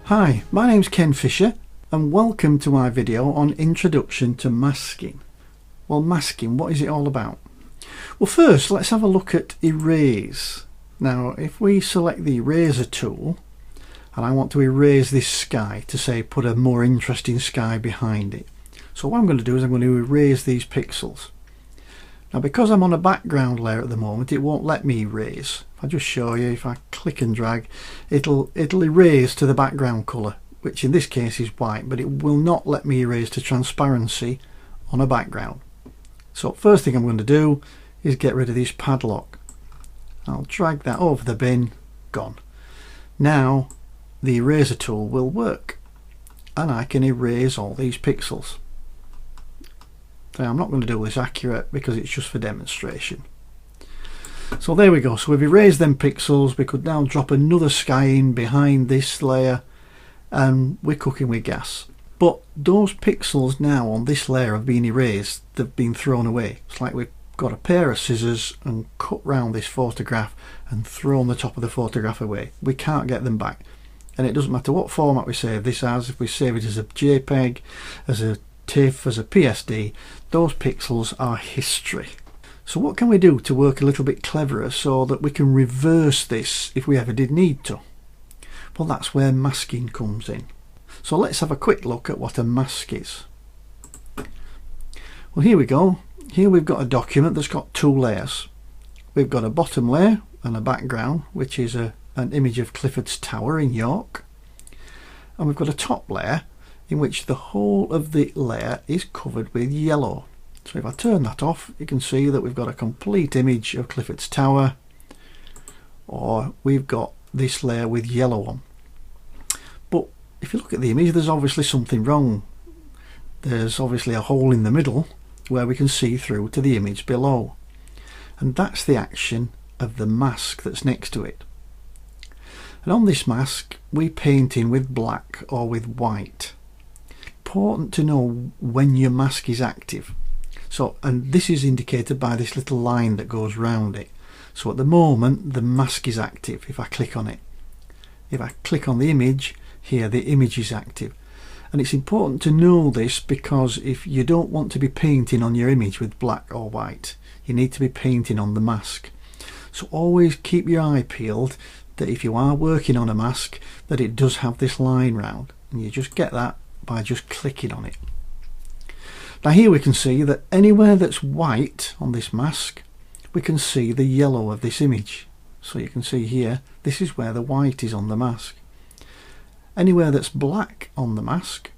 Hi, my name's Ken Fisher and welcome to my video on Introduction to Masking. Well, masking, what is it all about? Well, first let's have a look at erase. Now if we select the eraser tool and I want to erase this sky to say put a more interesting sky behind it. So what I'm going to do is I'm going to erase these pixels. Now because I'm on a background layer at the moment, it won't let me erase. If I just show you, if I click and drag, it'll erase to the background colour, which in this case is white, but it will not let me erase to transparency on a background. So first thing I'm going to do is get rid of this padlock. I'll drag that over the bin, gone. Now the eraser tool will work and I can erase all these pixels. Now, I'm not going to do this accurate because it's just for demonstration. So there we go. So we've erased them pixels. We could now drop another sky in behind this layer and we're cooking with gas. But those pixels now on this layer have been erased. They've been thrown away. It's like we've got a pair of scissors and cut round this photograph and thrown the top of the photograph away. We can't get them back. And it doesn't matter what format we save this as. If we save it as a JPEG, as a TIFF, as a PSD, those pixels are history. So what can we do to work a little bit cleverer so that we can reverse this if we ever did need to? Well, that's where masking comes in. So let's have a quick look at what a mask is. Well, here we go. Here we've got a document that's got two layers. We've got a bottom layer and a background, which is an image of Clifford's Tower in York. And we've got a top layer in which the whole of the layer is covered with yellow. So if I turn that off, you can see that we've got a complete image of Clifford's Tower, or we've got this layer with yellow on. But if you look at the image, there's obviously something wrong. There's obviously a hole in the middle where we can see through to the image below. And that's the action of the mask that's next to it. And on this mask, we paint in with black or with white. Important to know when your mask is active. So, and this is indicated by this little line that goes round it. So at the moment the mask is active if I click on it. If I click on the image, here the image is active. And it's important to know this because if you don't want to be painting on your image with black or white, you need to be painting on the mask. So always keep your eye peeled that if you are working on a mask, that it does have this line round, and you just get that by just clicking on it. Now here we can see that anywhere that's white on this mask, we can see the yellow of this image. So you can see here, this is where the white is on the mask. Anywhere that's black on the mask,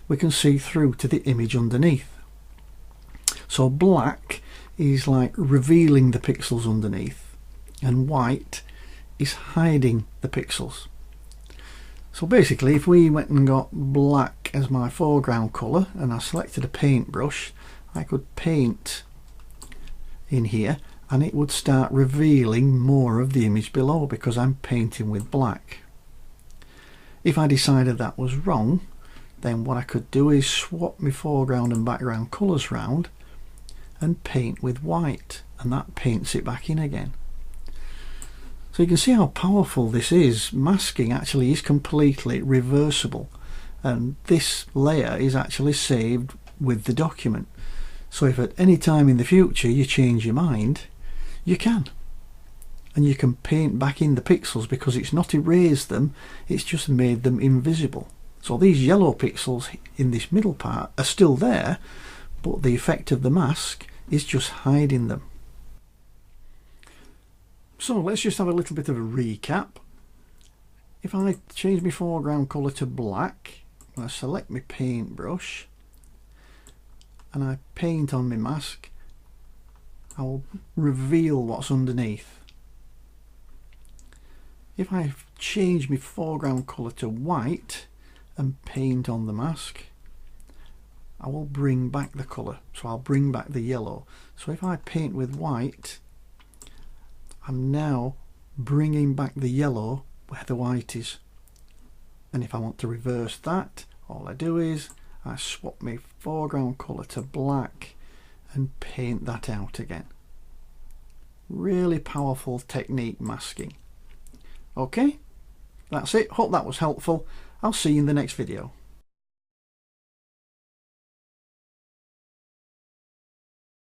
we can see through to the image underneath. So black is like revealing the pixels underneath, and white is hiding the pixels. So basically, if we went and got black as my foreground colour and I selected a paintbrush, I could paint in here and it would start revealing more of the image below because I'm painting with black. If I decided that was wrong, then what I could do is swap my foreground and background colours round and paint with white, and that paints it back in again. So you can see how powerful this is. Masking actually is completely reversible, and this layer is actually saved with the document. So if at any time in the future you change your mind, you can. And you can paint back in the pixels because it's not erased them, it's just made them invisible. So these yellow pixels in this middle part are still there, but the effect of the mask is just hiding them. So let's just have a little bit of a recap. If I change my foreground colour to black, I select my paintbrush and I paint on my mask, I will reveal what's underneath. If I change my foreground colour to white and paint on the mask, I will bring back the colour, so I'll bring back the yellow. So if I paint with white, I'm now bringing back the yellow where the white is. And if I want to reverse that, all I do is I swap my foreground colour to black and paint that out again. Really powerful technique, masking. Okay, that's it. Hope that was helpful. I'll see you in the next video.